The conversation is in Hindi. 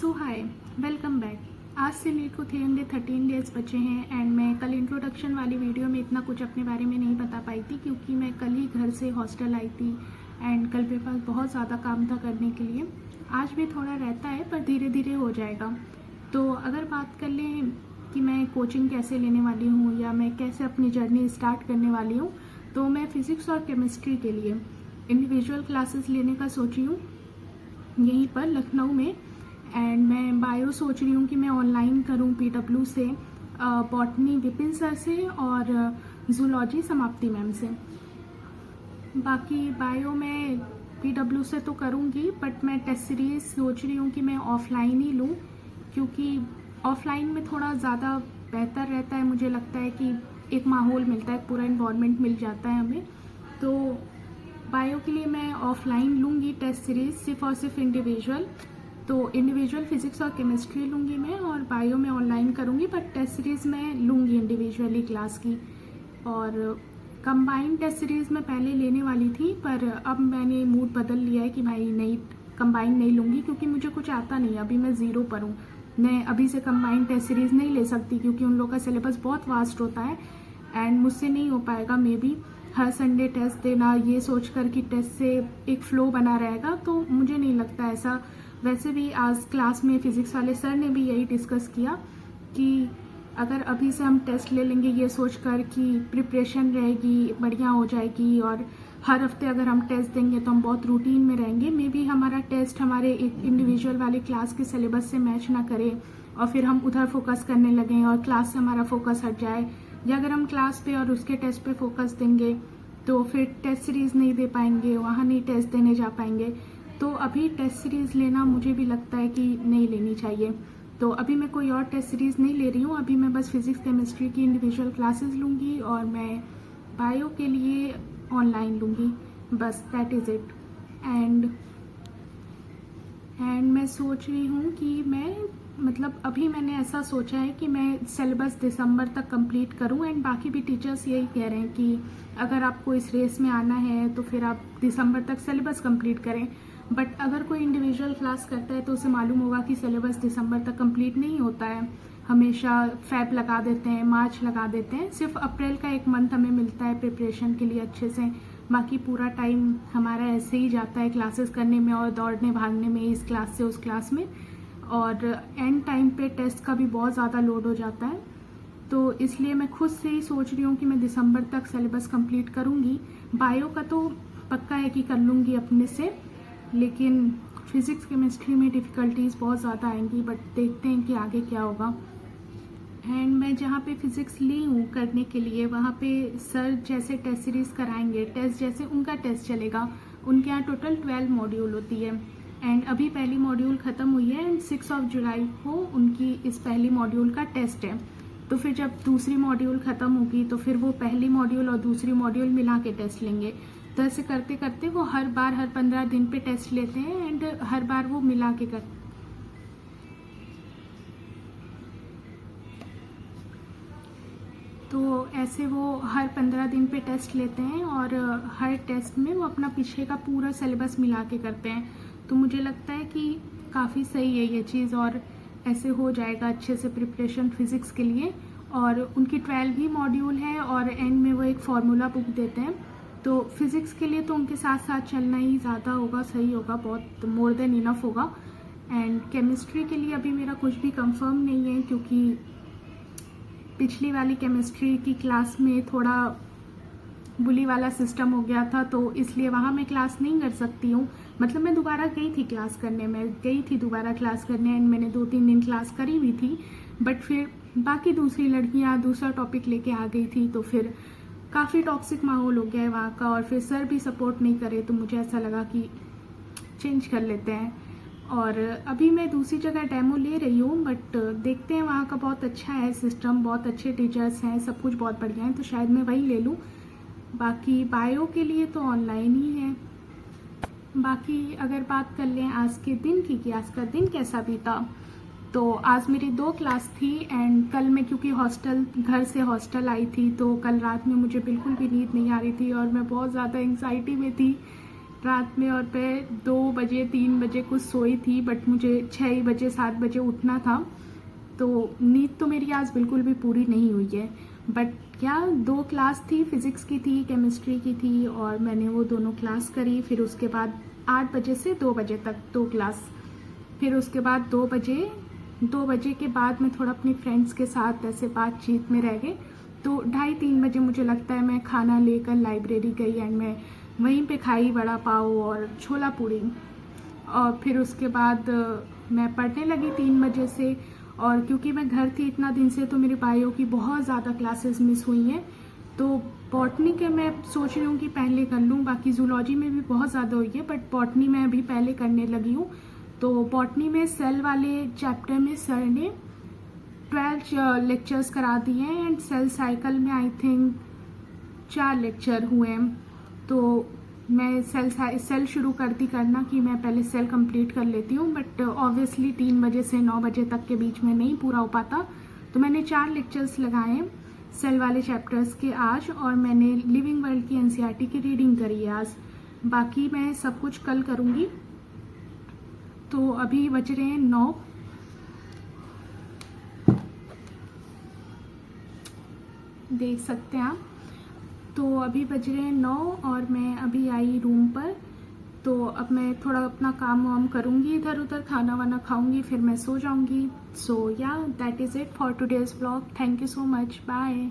सो हाय, वेलकम बैक। आज से मेरे को 313 डेज़ बचे हैं एंड मैं कल इंट्रोडक्शन वाली वीडियो में इतना कुछ अपने बारे में नहीं बता पाई थी क्योंकि मैं कल ही घर से हॉस्टल आई थी एंड कल मेरे पास बहुत ज़्यादा काम था करने के लिए। आज भी थोड़ा रहता है पर धीरे धीरे हो जाएगा। तो अगर बात कर लें कि मैं कोचिंग कैसे लेने वाली हूँ या मैं कैसे अपनी जर्नी स्टार्ट करने वाली हूँ, तो मैं फ़िज़िक्स और केमिस्ट्री के लिए इंडिविजुअल क्लासेस लेने का सोची हूँ यहीं पर लखनऊ में। एंड मैं बायो सोच रही हूँ कि मैं ऑनलाइन करूँ PW से, बॉटनी विपिन सर से और जूलॉजी समाप्ति मैम से। बाकी बायो मैं PW से तो करूँगी बट मैं टेस्ट सीरीज़ सोच रही हूँ कि मैं ऑफ़लाइन ही लूँ क्योंकि ऑफ़लाइन में थोड़ा ज़्यादा बेहतर रहता है। मुझे लगता है कि एक माहौल मिलता है, पूरा इन्वायरमेंट मिल जाता है हमें। तो बायो के लिए मैं ऑफ़लाइन लूँगी टेस्ट सीरीज़ सिर्फ और सिर्फ इंडिविजुअल। तो इंडिविजुअल फिज़िक्स और केमिस्ट्री लूँगी मैं और बायो में ऑनलाइन करूँगी, बट टेस्ट सीरीज़ मैं लूँगी इंडिविजुअली क्लास की। और कंबाइंड टेस्ट सीरीज़ मैं पहले लेने वाली थी पर अब मैंने मूड बदल लिया है कि भाई नहीं, कंबाइंड नहीं लूँगी क्योंकि मुझे कुछ आता नहीं। अभी मैं ज़ीरो पर हूँ, मैं अभी से कंबाइंड टेस्ट सीरीज़ नहीं ले सकती क्योंकि उन लोगों का सिलेबस बहुत वास्ट होता है एंड मुझसे नहीं हो पाएगा। मे बी हर संडे टेस्ट देना ये सोच कर कि टेस्ट से एक फ़्लो बना रहेगा, तो मुझे नहीं लगता ऐसा। वैसे भी आज क्लास में फ़िज़िक्स वाले सर ने भी यही डिस्कस किया कि अगर अभी से हम टेस्ट ले लेंगे ये सोचकर कि प्रिपरेशन रहेगी, बढ़िया हो जाएगी और हर हफ्ते अगर हम टेस्ट देंगे तो हम बहुत रूटीन में रहेंगे। मे बी हमारा टेस्ट हमारे एक इंडिविजुअल वाले क्लास के सिलेबस से मैच ना करे और फिर हम उधर फोकस करने लगें और क्लास से हमारा फोकस हट जाए, या अगर हम क्लास पे और उसके टेस्ट पे फोकस देंगे तो फिर टेस्ट सीरीज़ नहीं दे पाएंगे, वहाँ नहीं टेस्ट देने जा पाएंगे। तो अभी टेस्ट सीरीज़ लेना मुझे भी लगता है कि नहीं लेनी चाहिए। तो अभी मैं कोई और टेस्ट सीरीज़ नहीं ले रही हूँ, अभी मैं बस फिज़िक्स केमिस्ट्री की इंडिविजुअल क्लासेस लूँगी और मैं बायो के लिए ऑनलाइन लूँगी, बस दैट इज़ इट। एंड मैं सोच रही हूँ कि मैं अभी मैंने ऐसा सोचा है कि मैं सिलेबस दिसंबर तक कंप्लीट करूँ एंड बाकी भी टीचर्स यही कह रहे हैं कि अगर आपको इस रेस में आना है तो फिर आप दिसंबर तक सिलेबस कंप्लीट करें। बट अगर कोई इंडिविजुअल क्लास करता है तो उसे मालूम होगा कि सिलेबस दिसंबर तक कंप्लीट नहीं होता है, हमेशा फेब लगा देते हैं, मार्च लगा देते हैं। सिर्फ अप्रैल का एक मंथ हमें मिलता है प्रिपरेशन के लिए अच्छे से, बाकी पूरा टाइम हमारा ऐसे ही जाता है क्लासेस करने में और दौड़ने भागने में, इस क्लास से उस क्लास में, और एंड टाइम पे टेस्ट का भी बहुत ज़्यादा लोड हो जाता है। तो इसलिए मैं खुद से ही सोच रही हूँ कि मैं दिसंबर तक सिलेबस कंप्लीट करूँगी। बायो का तो पक्का है कि कर लूँगी अपने से, लेकिन फिज़िक्स केमिस्ट्री में डिफ़िकल्टीज़ बहुत ज़्यादा आएंगी, बट देखते हैं कि आगे क्या होगा। एंड मैं जहाँ पे फ़िज़िक्स ली हूँ करने के लिए वहाँ पे सर जैसे टेस्ट सीरीज़ कराएंगे, टेस्ट जैसे उनका टेस्ट चलेगा। उनके यहाँ टोटल 12 मॉड्यूल होती है एंड अभी पहली मॉड्यूल ख़त्म हुई है एंड 6 जुलाई को उनकी इस पहली मॉड्यूल का टेस्ट है। तो फिर जब दूसरी मॉड्यूल ख़त्म होगी तो फिर वो पहली मॉड्यूल और दूसरी मॉड्यूल मिला के टेस्ट लेंगे। तो ऐसे करते करते वो हर 15 दिन पे टेस्ट लेते हैं एंड हर बार वो मिला के करते। तो ऐसे वो हर 15 दिन पे टेस्ट लेते हैं और हर टेस्ट में वो अपना पीछे का पूरा सिलेबस मिला के करते हैं। तो मुझे लगता है कि काफ़ी सही है ये चीज़ और ऐसे हो जाएगा अच्छे से प्रिपरेशन फ़िज़िक्स के लिए। और उनकी 12 ही मॉड्यूल है और एंड में वो एक फार्मूला बुक देते हैं। तो फिज़िक्स के लिए तो उनके साथ साथ चलना ही ज़्यादा होगा, सही होगा, बहुत मोर देन इनफ होगा। एंड केमिस्ट्री के लिए अभी मेरा कुछ भी कंफर्म नहीं है क्योंकि पिछली वाली केमिस्ट्री की क्लास में थोड़ा बुली वाला सिस्टम हो गया था, तो इसलिए वहाँ मैं क्लास नहीं कर सकती हूँ। मैं दोबारा गई थी क्लास करने, मैं गई थी दोबारा क्लास करने एंड मैंने 2-3 दिन क्लास करी हुई थी, बट फिर बाकी दूसरी लड़कियाँ दूसरा टॉपिक लेके आ गई थी तो फिर काफ़ी टॉक्सिक माहौल हो गया है वहाँ का और फिर सर भी सपोर्ट नहीं करे, तो मुझे ऐसा लगा कि चेंज कर लेते हैं। और अभी मैं दूसरी जगह डेमो ले रही हूँ बट देखते हैं, वहाँ का बहुत अच्छा है सिस्टम, बहुत अच्छे टीचर्स हैं, सब कुछ बहुत बढ़िया है, तो शायद मैं वही ले लूँ। बाकी बायो के लिए तो ऑनलाइन ही है। बाकी अगर बात कर लें आज के दिन की कि आज का दिन कैसा बीता, तो आज मेरी 2 क्लास थी एंड कल मैं क्योंकि घर से हॉस्टल आई थी तो कल रात में मुझे बिल्कुल भी नींद नहीं आ रही थी और मैं बहुत ज़्यादा एंग्जाइटी में थी रात में, और मैं 2 बजे 3 बजे कुछ सोई थी, बट मुझे 6 बजे 7 बजे उठना था। तो नींद तो मेरी आज बिल्कुल भी पूरी नहीं हुई है। बट क्या 2 क्लास थी, फिज़िक्स की थी, केमिस्ट्री की थी, और मैंने वो दोनों क्लास करी। फिर उसके बाद 8 बजे से 2 बजे तक 2 क्लास। फिर उसके बाद 2 बजे के बाद मैं थोड़ा अपनी फ्रेंड्स के साथ ऐसे बातचीत में रह गए। तो 2:30-3 बजे मुझे लगता है मैं खाना लेकर लाइब्रेरी गई, एंड मैं वहीं पे खाई वड़ा पाव और छोला पूड़ी। और फिर उसके बाद मैं पढ़ने लगी 3 बजे से। और क्योंकि मैं घर थी इतना दिन से, तो मेरे भाइयों की बहुत ज़्यादा क्लासेस मिस हुई हैं। तो बॉटनी के मैं सोच रही हूँ कि पहले कर लूँ, बाकी जूलॉजी में भी बहुत ज़्यादा हुई है, बट बॉटनी में अभी पहले करने लगी हूँ। तो बॉटनी में सेल वाले चैप्टर में सर ने 12 लेक्चर्स करा दिए हैं, एंड सेल साइकिल में आई थिंक 4 लेक्चर हुए हैं। तो मैं सेल शुरू करना कि मैं पहले सेल कंप्लीट कर लेती हूँ, बट ऑब्वियसली 3 बजे से 9 बजे तक के बीच में नहीं पूरा हो पाता। तो मैंने 4 लेक्चर्स लगाए हैं सेल वाले चैप्टर्स के आज, और मैंने लिविंग वर्ल्ड की एनसीईआरटी की रीडिंग करी है आज। बाकी मैं सब कुछ कल करूँगी। तो अभी बज रहे हैं 9, देख सकते हैं आप। तो अभी बज रहे हैं 9 और मैं अभी आई रूम पर। तो अब मैं थोड़ा अपना काम वाम करूँगी, इधर उधर खाना वाना खाऊँगी, फिर मैं सो जाऊँगी। So yeah that is it for today's vlog. Thank you so much, bye.